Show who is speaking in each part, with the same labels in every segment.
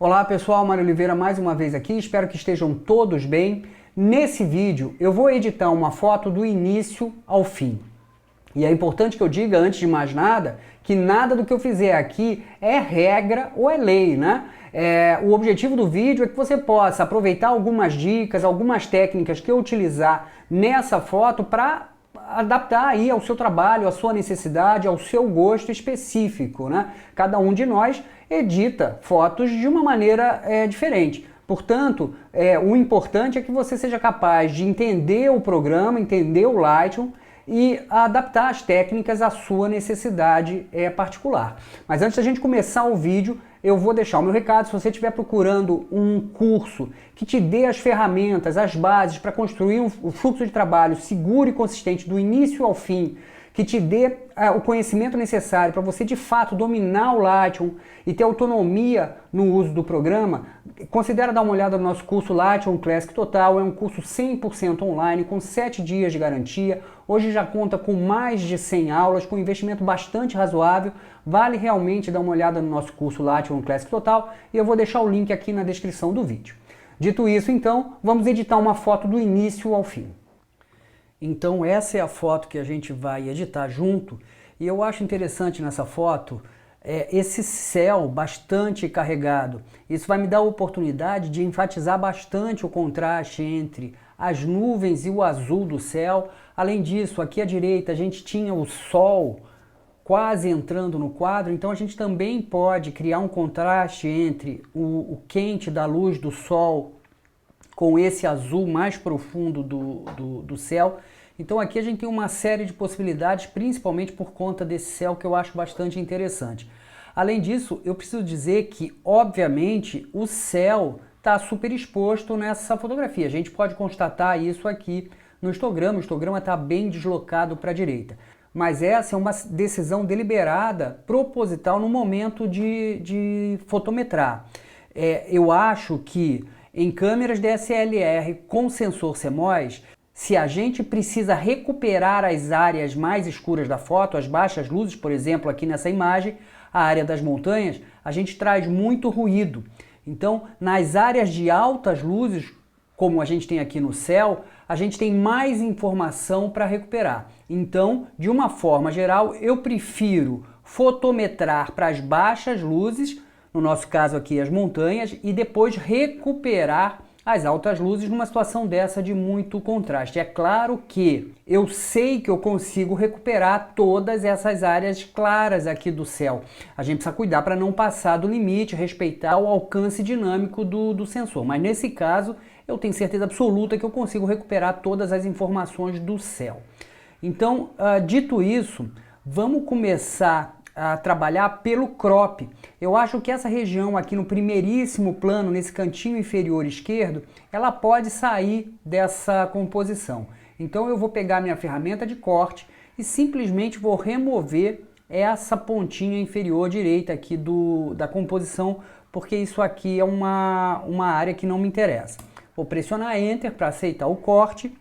Speaker 1: Olá pessoal, Mário Oliveira mais uma vez aqui, espero que estejam todos bem. Nesse vídeo eu vou editar uma foto do início ao fim. E é importante que eu diga, antes de mais nada, que nada do que eu fizer aqui é regra ou é lei, né? O objetivo do vídeo é que você possa aproveitar algumas dicas, algumas técnicas que eu utilizar nessa foto para adaptar aí ao seu trabalho, à sua necessidade, ao seu gosto específico, né? Cada um de nós edita fotos de uma maneira diferente. Portanto, o importante é que você seja capaz de entender o programa, entender o Lightroom e adaptar as técnicas à sua necessidade particular. Mas antes da gente começar o vídeo, eu vou deixar o meu recado. Se você estiver procurando um curso que te dê as ferramentas, as bases para construir um fluxo de trabalho seguro e consistente do início ao fim, que te dê o conhecimento necessário para você de fato dominar o Lightroom e ter autonomia no uso do programa, considere dar uma olhada no nosso curso Lightroom Classic Total. É um curso 100% online, com 7 dias de garantia. Hoje já conta com mais de 100 aulas, com um investimento bastante razoável. Vale realmente dar uma olhada no nosso curso Lightroom Classic Total e eu vou deixar o link aqui na descrição do vídeo. Dito isso, então, vamos editar uma foto do início ao fim. Então essa é a foto que a gente vai editar junto, e eu acho interessante nessa foto esse céu bastante carregado. Isso vai me dar a oportunidade de enfatizar bastante o contraste entre as nuvens e o azul do céu. Além disso, aqui à direita a gente tinha o sol quase entrando no quadro, então a gente também pode criar um contraste entre o quente da luz do sol com esse azul mais profundo do céu. Então aqui a gente tem uma série de possibilidades, principalmente por conta desse céu que eu acho bastante interessante. Além disso, eu preciso dizer que, obviamente, o céu está super exposto nessa fotografia. A gente pode constatar isso aqui no histograma. O histograma está bem deslocado para a direita. Mas essa é uma decisão deliberada, proposital, no momento de fotometrar. Eu acho que em câmeras DSLR com sensor CMOS, se a gente precisa recuperar as áreas mais escuras da foto, as baixas luzes, por exemplo, aqui nessa imagem, a área das montanhas, a gente traz muito ruído. Então, nas áreas de altas luzes, como a gente tem aqui no céu, a gente tem mais informação para recuperar. Então, de uma forma geral, eu prefiro fotometrar para as baixas luzes, no nosso caso aqui as montanhas, e depois recuperar as altas luzes numa situação dessa de muito contraste. É claro que eu sei que eu consigo recuperar todas essas áreas claras aqui do céu. A gente precisa cuidar para não passar do limite, respeitar o alcance dinâmico do sensor. Mas nesse caso, eu tenho certeza absoluta que eu consigo recuperar todas as informações do céu. Então, dito isso, vamos começar a trabalhar pelo crop. Eu acho que essa região aqui no primeiríssimo plano, nesse cantinho inferior esquerdo, ela pode sair dessa composição. Então eu vou pegar minha ferramenta de corte e simplesmente vou remover essa pontinha inferior direita aqui da composição, porque isso aqui é uma área que não me interessa. Vou pressionar Enter para aceitar o corte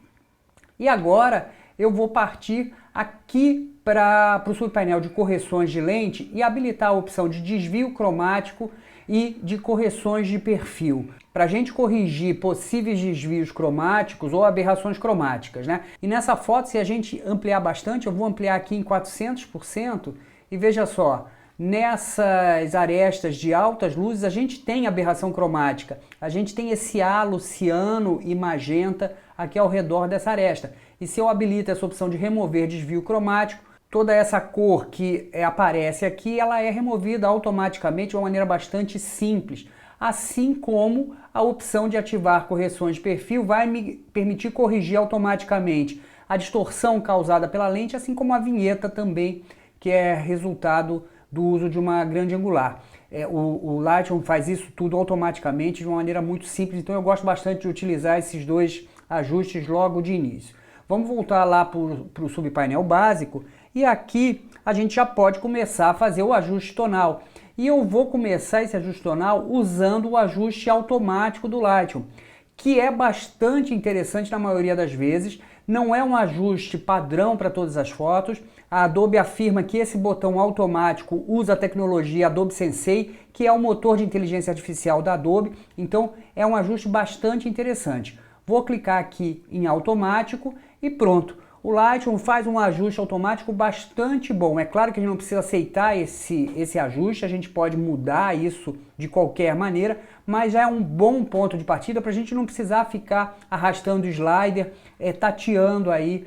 Speaker 1: e agora eu vou partir aqui para o subpainel de correções de lente e habilitar a opção de desvio cromático e de correções de perfil, para a gente corrigir possíveis desvios cromáticos ou aberrações cromáticas, né? E nessa foto, se a gente ampliar bastante, eu vou ampliar aqui em 400% e veja só, nessas arestas de altas luzes a gente tem aberração cromática, a gente tem esse halo ciano e magenta aqui ao redor dessa aresta. E se eu habilito essa opção de remover desvio cromático, toda essa cor que aparece aqui, ela é removida automaticamente de uma maneira bastante simples. Assim como a opção de ativar correções de perfil vai me permitir corrigir automaticamente a distorção causada pela lente, assim como a vinheta também, que é resultado do uso de uma grande angular. O Lightroom faz isso tudo automaticamente de uma maneira muito simples, então eu gosto bastante de utilizar esses dois ajustes logo de início. Vamos voltar lá para o subpainel básico e aqui a gente já pode começar a fazer o ajuste tonal. E eu vou começar esse ajuste tonal usando o ajuste automático do Lightroom, que é bastante interessante na maioria das vezes. Não é um ajuste padrão para todas as fotos. A Adobe afirma que esse botão automático usa a tecnologia Adobe Sensei, que é o motor de inteligência artificial da Adobe, então é um ajuste bastante interessante. Vou clicar aqui em automático e pronto. O Lightroom faz um ajuste automático bastante bom. É claro que a gente não precisa aceitar esse ajuste, a gente pode mudar isso de qualquer maneira, mas já é um bom ponto de partida para a gente não precisar ficar arrastando o slider, tateando aí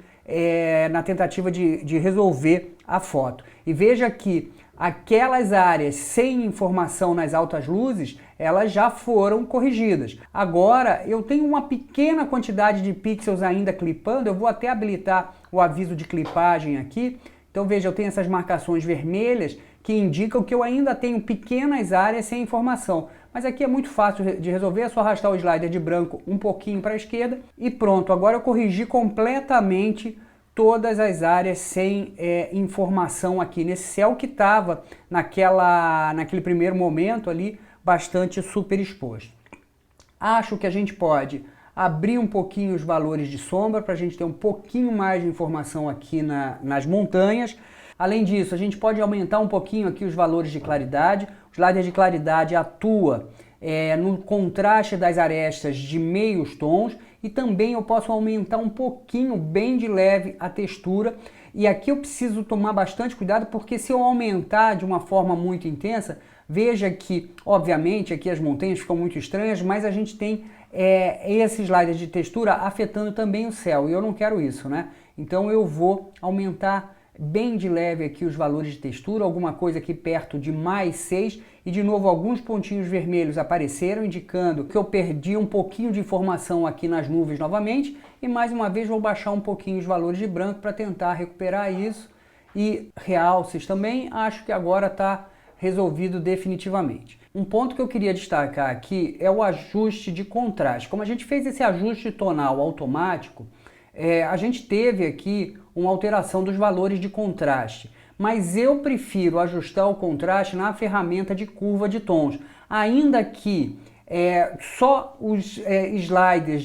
Speaker 1: na tentativa de resolver a foto. E veja que aquelas áreas sem informação nas altas luzes, elas já foram corrigidas. Agora, eu tenho uma pequena quantidade de pixels ainda clipando, eu vou até habilitar o aviso de clipagem aqui. Então veja, eu tenho essas marcações vermelhas que indicam que eu ainda tenho pequenas áreas sem informação. Mas aqui é muito fácil de resolver, é só arrastar o slider de branco um pouquinho para a esquerda e pronto. Agora eu corrigi completamente todas as áreas sem informação aqui nesse céu que estava naquele primeiro momento ali bastante super exposto. Acho que a gente pode abrir um pouquinho os valores de sombra para a gente ter um pouquinho mais de informação aqui nas montanhas. Além disso, a gente pode aumentar um pouquinho aqui os valores de claridade. O slider de claridade atua no contraste das arestas de meios tons e também eu posso aumentar um pouquinho, bem de leve, a textura. E aqui eu preciso tomar bastante cuidado porque se eu aumentar de uma forma muito intensa, veja que, obviamente, aqui as montanhas ficam muito estranhas, mas a gente tem esse slider de textura afetando também o céu e eu não quero isso, né? Então eu vou aumentar bem de leve aqui os valores de textura, alguma coisa aqui perto de mais 6 e de novo alguns pontinhos vermelhos apareceram indicando que eu perdi um pouquinho de informação aqui nas nuvens novamente e mais uma vez vou baixar um pouquinho os valores de branco para tentar recuperar isso e realces também, acho que agora está resolvido definitivamente. Um ponto que eu queria destacar aqui é o ajuste de contraste. Como a gente fez esse ajuste tonal automático, a gente teve aqui uma alteração dos valores de contraste, mas eu prefiro ajustar o contraste na ferramenta de curva de tons, ainda que só os sliders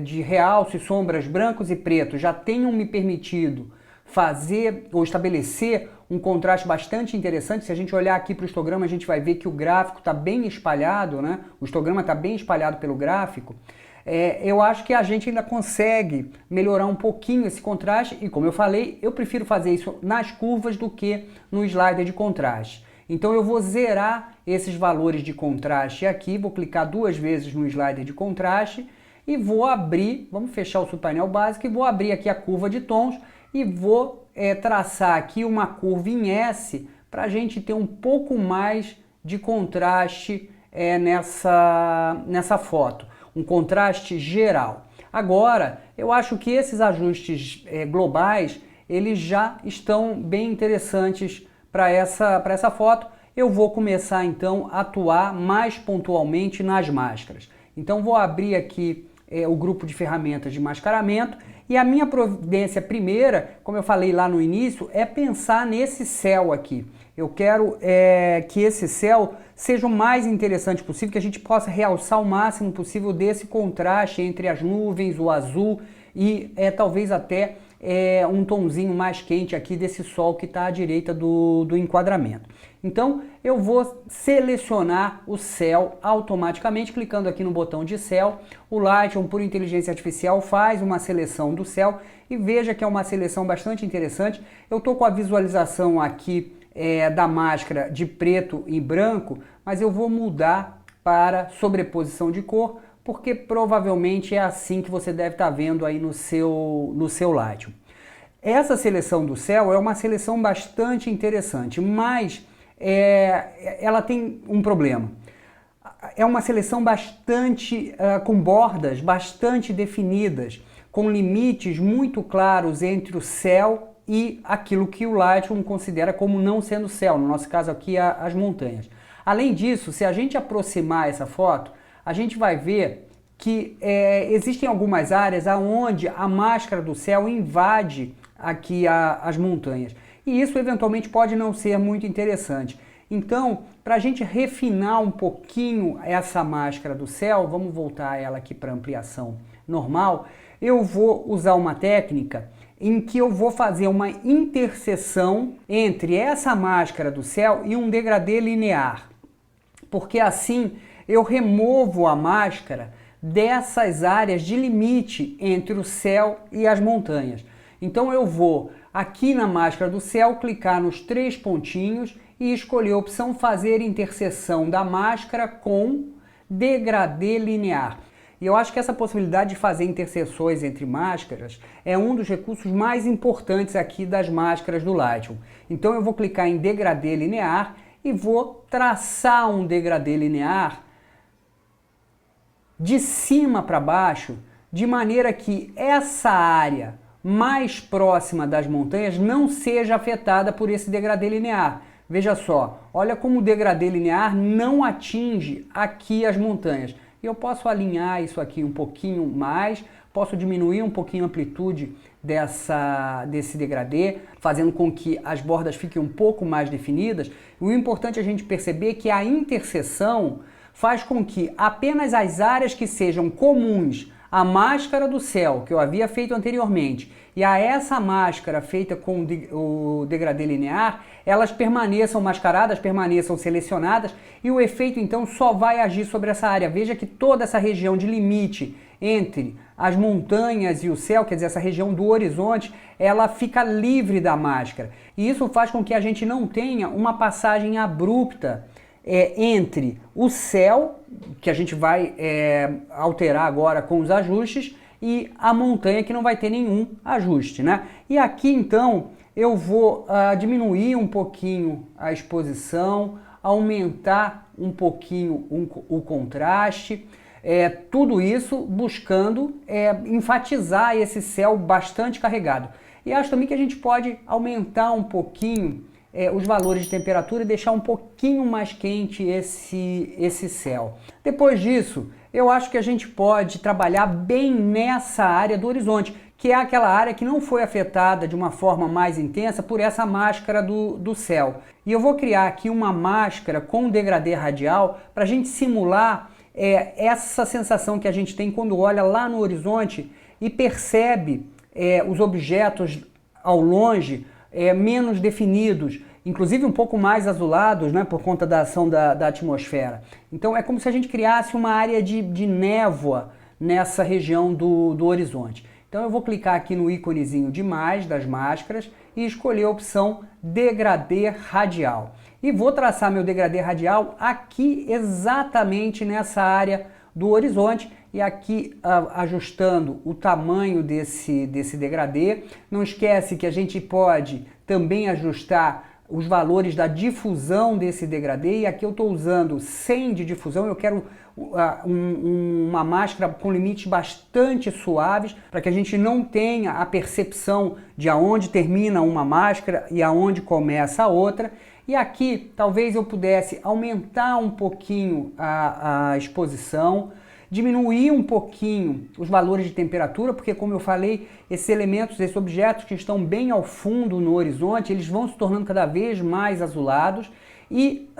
Speaker 1: de realce, sombras brancos e pretos já tenham me permitido fazer ou estabelecer um contraste bastante interessante. Se a gente olhar aqui para o histograma, a gente vai ver que o gráfico está bem espalhado, né? O histograma está bem espalhado pelo gráfico. Eu acho que a gente ainda consegue melhorar um pouquinho esse contraste e, como eu falei, eu prefiro fazer isso nas curvas do que no slider de contraste. Então eu vou zerar esses valores de contraste aqui, vou clicar 2 vezes no slider de contraste e vou abrir, vamos fechar o subpainel básico e vou abrir aqui a curva de tons e vou traçar aqui uma curva em S para a gente ter um pouco mais de contraste nessa foto. Um contraste geral. Agora, eu acho que esses ajustes globais, eles já estão bem interessantes para essa foto. Eu vou começar então a atuar mais pontualmente nas máscaras. Então vou abrir aqui o grupo de ferramentas de mascaramento e a minha providência primeira, como eu falei lá no início, é pensar nesse céu aqui. Eu quero que esse céu seja o mais interessante possível, que a gente possa realçar o máximo possível desse contraste entre as nuvens, o azul e talvez até um tonzinho mais quente aqui desse sol que está à direita do enquadramento. Então eu vou selecionar o céu automaticamente, clicando aqui no botão de céu. O Lightroom, por inteligência artificial, faz uma seleção do céu e veja que é uma seleção bastante interessante. Eu estou com a visualização aqui da máscara de preto e branco, mas eu vou mudar para sobreposição de cor, porque provavelmente é assim que você deve estar vendo aí no seu Lightroom. Essa seleção do céu é uma seleção bastante interessante, mas ela tem um problema. É uma seleção bastante com bordas bastante definidas, com limites muito claros entre o céu e aquilo que o Lightroom considera como não sendo céu, no nosso caso aqui as montanhas. Além disso, se a gente aproximar essa foto, a gente vai ver que existem algumas áreas onde a máscara do céu invade aqui as montanhas. E isso eventualmente pode não ser muito interessante. Então, para a gente refinar um pouquinho essa máscara do céu, vamos voltar ela aqui para ampliação normal, eu vou usar uma técnica em que eu vou fazer uma interseção entre essa máscara do céu e um degradê linear, porque assim eu removo a máscara dessas áreas de limite entre o céu e as montanhas. Então eu vou aqui na máscara do céu clicar nos 3 pontinhos e escolher a opção fazer interseção da máscara com degradê linear. E eu acho que essa possibilidade de fazer interseções entre máscaras é um dos recursos mais importantes aqui das máscaras do Lightroom. Então eu vou clicar em degradê linear e vou traçar um degradê linear de cima para baixo, de maneira que essa área mais próxima das montanhas não seja afetada por esse degradê linear. Veja só, olha como o degradê linear não atinge aqui as montanhas. Eu posso alinhar isso aqui um pouquinho mais, posso diminuir um pouquinho a amplitude desse degradê, fazendo com que as bordas fiquem um pouco mais definidas. O importante é a gente perceber que a interseção faz com que apenas as áreas que sejam comuns à máscara do céu, que eu havia feito anteriormente, e a essa máscara feita com o degradê linear, elas permaneçam mascaradas, permaneçam selecionadas, e o efeito então só vai agir sobre essa área. Veja que toda essa região de limite entre as montanhas e o céu, quer dizer, essa região do horizonte, ela fica livre da máscara. E isso faz com que a gente não tenha uma passagem abrupta entre o céu, que a gente vai alterar agora com os ajustes, e a montanha, que não vai ter nenhum ajuste, né? E aqui então eu vou diminuir um pouquinho a exposição, aumentar um pouquinho o contraste, tudo isso buscando enfatizar esse céu bastante carregado. E acho também que a gente pode aumentar um pouquinho os valores de temperatura e deixar um pouquinho mais quente esse céu. Depois disso, eu acho que a gente pode trabalhar bem nessa área do horizonte, que é aquela área que não foi afetada de uma forma mais intensa por essa máscara do céu. E eu vou criar aqui uma máscara com degradê radial para a gente simular essa sensação que a gente tem quando olha lá no horizonte e percebe os objetos ao longe menos definidos, inclusive um pouco mais azulados, né, por conta da ação da atmosfera. Então é como se a gente criasse uma área de névoa nessa região do horizonte. Então eu vou clicar aqui no íconezinho de mais das máscaras e escolher a opção degradê radial. E vou traçar meu degradê radial aqui exatamente nessa área do horizonte, e aqui ajustando o tamanho desse degradê. Não esquece que a gente pode também ajustar os valores da difusão desse degradê, e aqui eu estou usando 100 de difusão. Eu quero uma máscara com limites bastante suaves, para que a gente não tenha a percepção de aonde termina uma máscara e aonde começa a outra. E aqui talvez eu pudesse aumentar um pouquinho a exposição, diminuir um pouquinho os valores de temperatura, porque, como eu falei, esses elementos, esses objetos que estão bem ao fundo no horizonte, eles vão se tornando cada vez mais azulados. E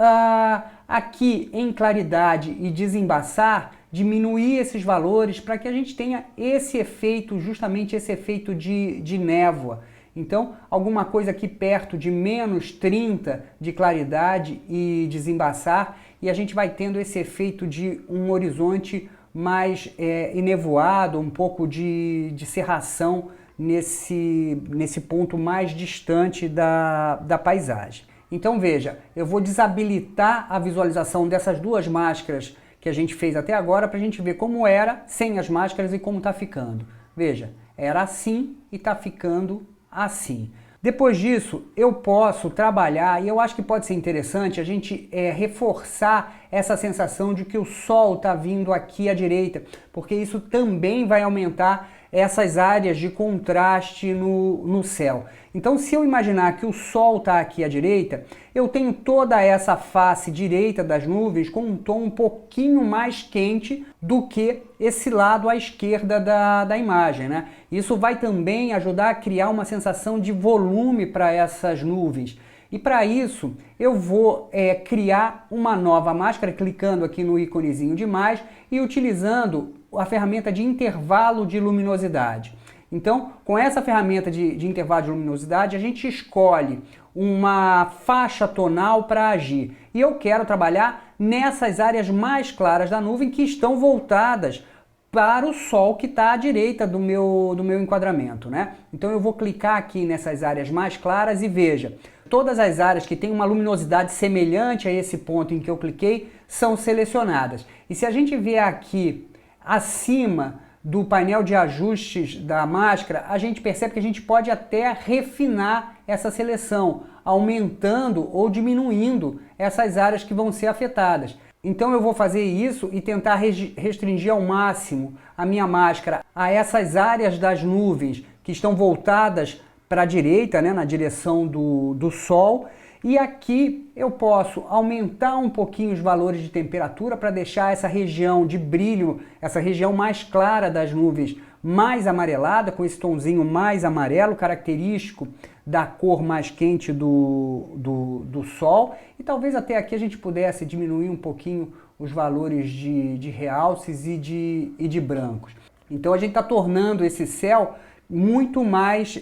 Speaker 1: aqui em claridade e desembaçar, diminuir esses valores para que a gente tenha esse efeito, justamente esse efeito de névoa. Então, alguma coisa aqui perto de menos 30 de claridade e desembaçar, e a gente vai tendo esse efeito de um horizonte mais enevoado, um pouco de cerração nesse ponto mais distante da paisagem. Então veja, eu vou desabilitar a visualização dessas duas máscaras que a gente fez até agora, para a gente ver como era sem as máscaras e como está ficando. Veja, era assim e está ficando assim. Depois disso, eu posso trabalhar, e eu acho que pode ser interessante a gente reforçar essa sensação de que o sol está vindo aqui à direita, porque isso também vai aumentar essas áreas de contraste no céu. Então, se eu imaginar que o sol está aqui à direita, eu tenho toda essa face direita das nuvens com um tom um pouquinho mais quente do que esse lado à esquerda da imagem, né? Isso vai também ajudar a criar uma sensação de volume para essas nuvens. E para isso, eu vou criar uma nova máscara, clicando aqui no íconezinho de mais e utilizando a ferramenta de intervalo de luminosidade. Então, com essa ferramenta de intervalo de luminosidade, a gente escolhe uma faixa tonal para agir. E eu quero trabalhar nessas áreas mais claras da nuvem que estão voltadas para o sol que está à direita do meu enquadramento, né? Então eu vou clicar aqui nessas áreas mais claras e veja, todas as áreas que têm uma luminosidade semelhante a esse ponto em que eu cliquei são selecionadas. E se a gente vier aqui acima do painel de ajustes da máscara, a gente percebe que a gente pode até refinar essa seleção, aumentando ou diminuindo essas áreas que vão ser afetadas. Então eu vou fazer isso e tentar restringir ao máximo a minha máscara a essas áreas das nuvens que estão voltadas para a direita, né, na direção do sol. E aqui eu posso aumentar um pouquinho os valores de temperatura para deixar essa região de brilho, essa região mais clara das nuvens mais amarelada, com esse tonzinho mais amarelo, característico da cor mais quente do sol. E talvez até aqui a gente pudesse diminuir um pouquinho os valores de realces e de brancos. Então a gente está tornando esse céu muito mais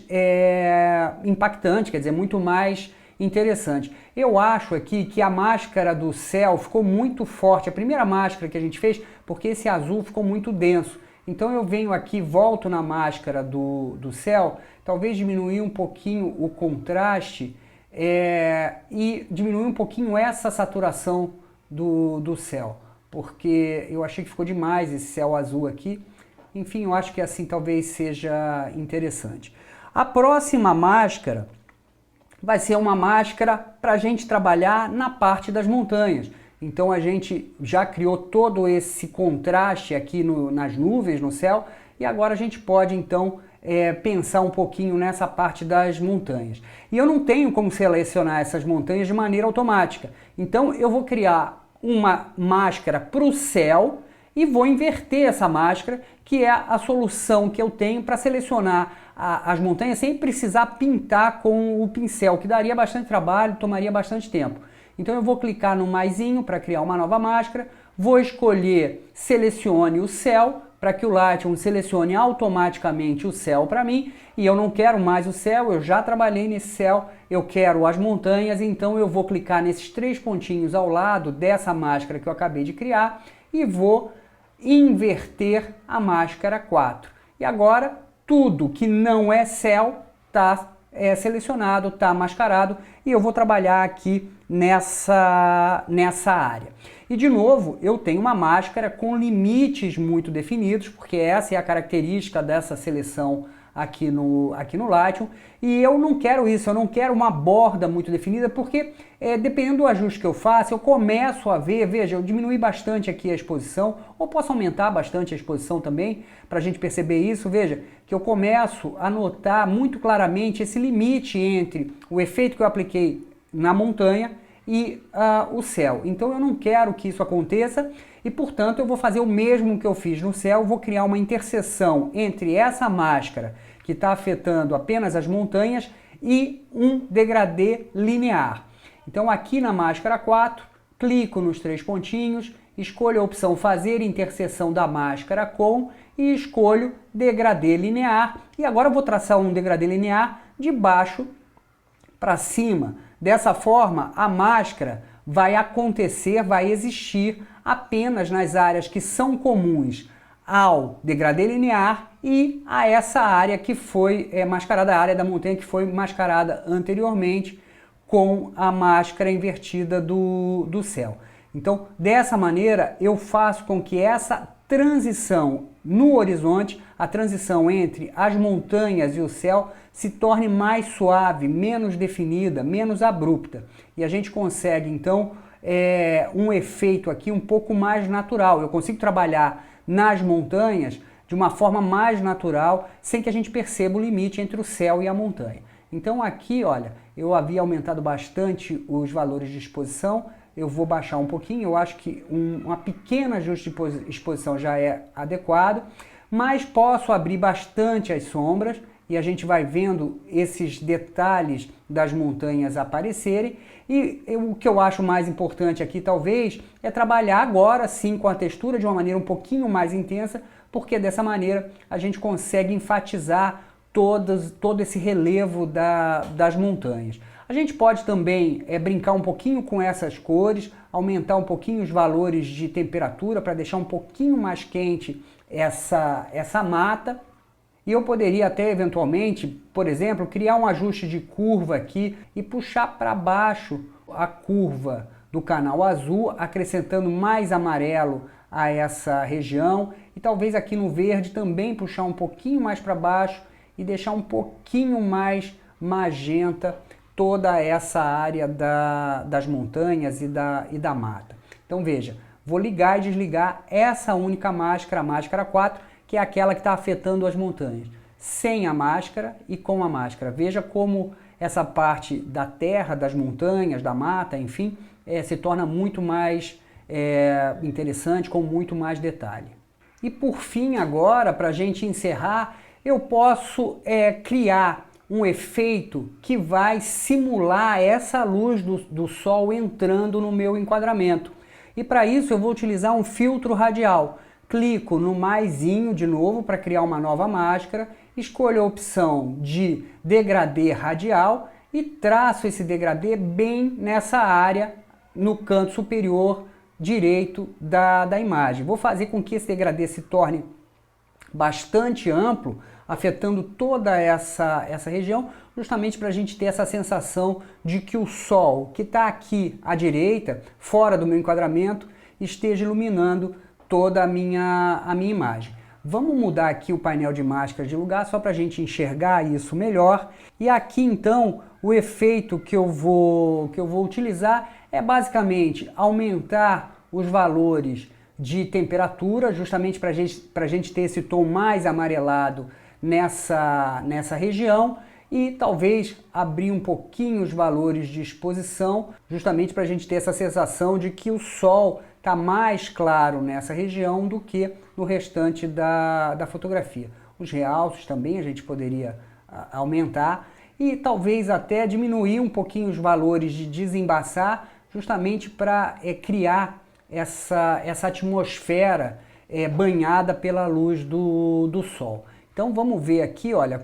Speaker 1: impactante, quer dizer, muito mais interessante. Eu acho aqui que a máscara do céu ficou muito forte, a primeira máscara que a gente fez, porque esse azul ficou muito denso. Então eu venho aqui, volto na máscara do céu, talvez diminuir um pouquinho o contraste e diminuir um pouquinho essa saturação do céu, porque eu achei que ficou demais esse céu azul aqui. Enfim, eu acho que assim talvez seja interessante. A próxima máscara vai ser uma máscara para a gente trabalhar na parte das montanhas. Então a gente já criou todo esse contraste aqui nas nuvens, no céu, e agora a gente pode então pensar um pouquinho nessa parte das montanhas. E eu não tenho como selecionar essas montanhas de maneira automática. Então eu vou criar uma máscara para o céu e vou inverter essa máscara, que é a solução que eu tenho para selecionar as montanhas sem precisar pintar com o pincel, que daria bastante trabalho, tomaria bastante tempo. Então eu vou clicar no maisinho para criar uma nova máscara, vou escolher selecione o céu, para que o Lightroom selecione automaticamente o céu para mim, e eu não quero mais o céu, eu já trabalhei nesse céu, eu quero as montanhas, então eu vou clicar nesses 3 pontinhos ao lado dessa máscara que eu acabei de criar e vou inverter a máscara 4. E agora tudo que não é céu está selecionado, está mascarado, e eu vou trabalhar aqui nessa área. E de novo, eu tenho uma máscara com limites muito definidos, porque essa é a característica dessa seleção aqui no Lightroom, e eu não quero isso, eu não quero uma borda muito definida, porque dependendo do ajuste que eu faço, eu começo a ver, veja, eu diminui bastante aqui a exposição, ou posso aumentar bastante a exposição também, para a gente perceber isso, veja, que eu começo a notar muito claramente esse limite entre o efeito que eu apliquei na montanha e o céu. Então eu não quero que isso aconteça e, portanto, eu vou fazer o mesmo que eu fiz no céu, vou criar uma interseção entre essa máscara que está afetando apenas as montanhas e um degradê linear. Então aqui na máscara 4, clico nos 3 pontinhos, escolho a opção fazer interseção da máscara com e escolho degradê linear, e agora eu vou traçar um degradê linear de baixo para cima. Dessa forma, a máscara vai acontecer, vai existir apenas nas áreas que são comuns ao degradê linear e a essa área que foi mascarada, a área da montanha que foi mascarada anteriormente com a máscara invertida do céu. Então, dessa maneira, eu faço com que essa transição no horizonte, a transição entre as montanhas e o céu, se torne mais suave, menos definida, menos abrupta. E a gente consegue, então, um efeito aqui um pouco mais natural. Eu consigo trabalhar nas montanhas de uma forma mais natural, sem que a gente perceba o limite entre o céu e a montanha. Então aqui, olha, eu havia aumentado bastante os valores de exposição, eu vou baixar um pouquinho, eu acho que uma pequena ajuste de exposição já é adequado, mas posso abrir bastante as sombras e a gente vai vendo esses detalhes das montanhas aparecerem. E o que eu acho mais importante aqui, talvez, é trabalhar agora sim com a textura de uma maneira um pouquinho mais intensa, porque dessa maneira a gente consegue enfatizar todo esse relevo das montanhas. A gente pode também brincar um pouquinho com essas cores, aumentar um pouquinho os valores de temperatura para deixar um pouquinho mais quente essa mata. E eu poderia até eventualmente, por exemplo, criar um ajuste de curva aqui e puxar para baixo a curva do canal azul, acrescentando mais amarelo a essa região, e talvez aqui no verde também puxar um pouquinho mais para baixo e deixar um pouquinho mais magenta toda essa área das montanhas e da mata. Então veja, vou ligar e desligar essa única máscara, a máscara 4, que é aquela que está afetando as montanhas, sem a máscara e com a máscara. Veja como essa parte da terra, das montanhas, da mata, enfim, se torna muito mais interessante, com muito mais detalhe. E por fim agora, para a gente encerrar, eu posso criar um efeito que vai simular essa luz do sol entrando no meu enquadramento. E para isso eu vou utilizar um filtro radial. Clico no maisinho de novo para criar uma nova máscara, escolho a opção de degradê radial e traço esse degradê bem nessa área no canto superior direito da imagem. Vou fazer com que esse degradê se torne bastante amplo, afetando toda essa região, justamente para a gente ter essa sensação de que o sol que está aqui à direita, fora do meu enquadramento, esteja iluminando toda a minha imagem. Vamos mudar aqui o painel de máscaras de lugar, só para a gente enxergar isso melhor. E aqui então, o efeito que eu vou utilizar é basicamente aumentar os valores de temperatura, justamente para a gente ter esse tom mais amarelado nessa região, e talvez abrir um pouquinho os valores de exposição, justamente para a gente ter essa sensação de que o sol está mais claro nessa região do que no restante da fotografia. Os realços também a gente poderia aumentar e talvez até diminuir um pouquinho os valores de desembaçar, justamente para criar essa atmosfera banhada pela luz do sol. Então vamos ver aqui, olha,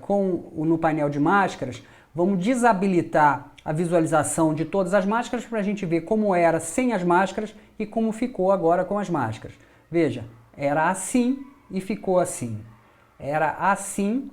Speaker 1: no painel de máscaras, vamos desabilitar a visualização de todas as máscaras para a gente ver como era sem as máscaras e como ficou agora com as máscaras. Veja, era assim e ficou assim. Era assim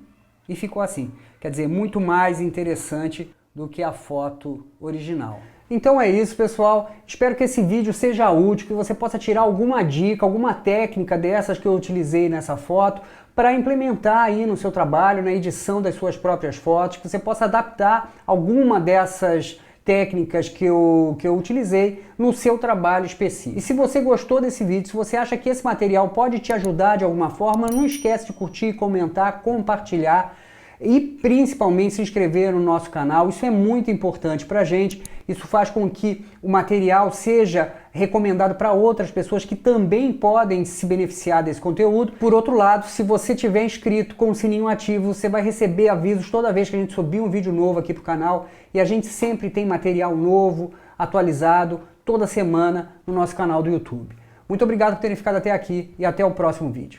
Speaker 1: e ficou assim. Quer dizer, muito mais interessante do que a foto original. Então é isso, pessoal. Espero que esse vídeo seja útil, que você possa tirar alguma dica, alguma técnica dessas que eu utilizei nessa foto para implementar aí no seu trabalho, na edição das suas próprias fotos, que você possa adaptar alguma dessas técnicas que eu utilizei no seu trabalho específico. E se você gostou desse vídeo, se você acha que esse material pode te ajudar de alguma forma, não esquece de curtir, comentar, compartilhar e principalmente se inscrever no nosso canal. Isso é muito importante para a gente. Isso faz com que o material seja recomendado para outras pessoas que também podem se beneficiar desse conteúdo. Por outro lado, se você tiver inscrito com o sininho ativo, você vai receber avisos toda vez que a gente subir um vídeo novo aqui para o canal. E a gente sempre tem material novo, atualizado, toda semana no nosso canal do YouTube. Muito obrigado por terem ficado até aqui e até o próximo vídeo.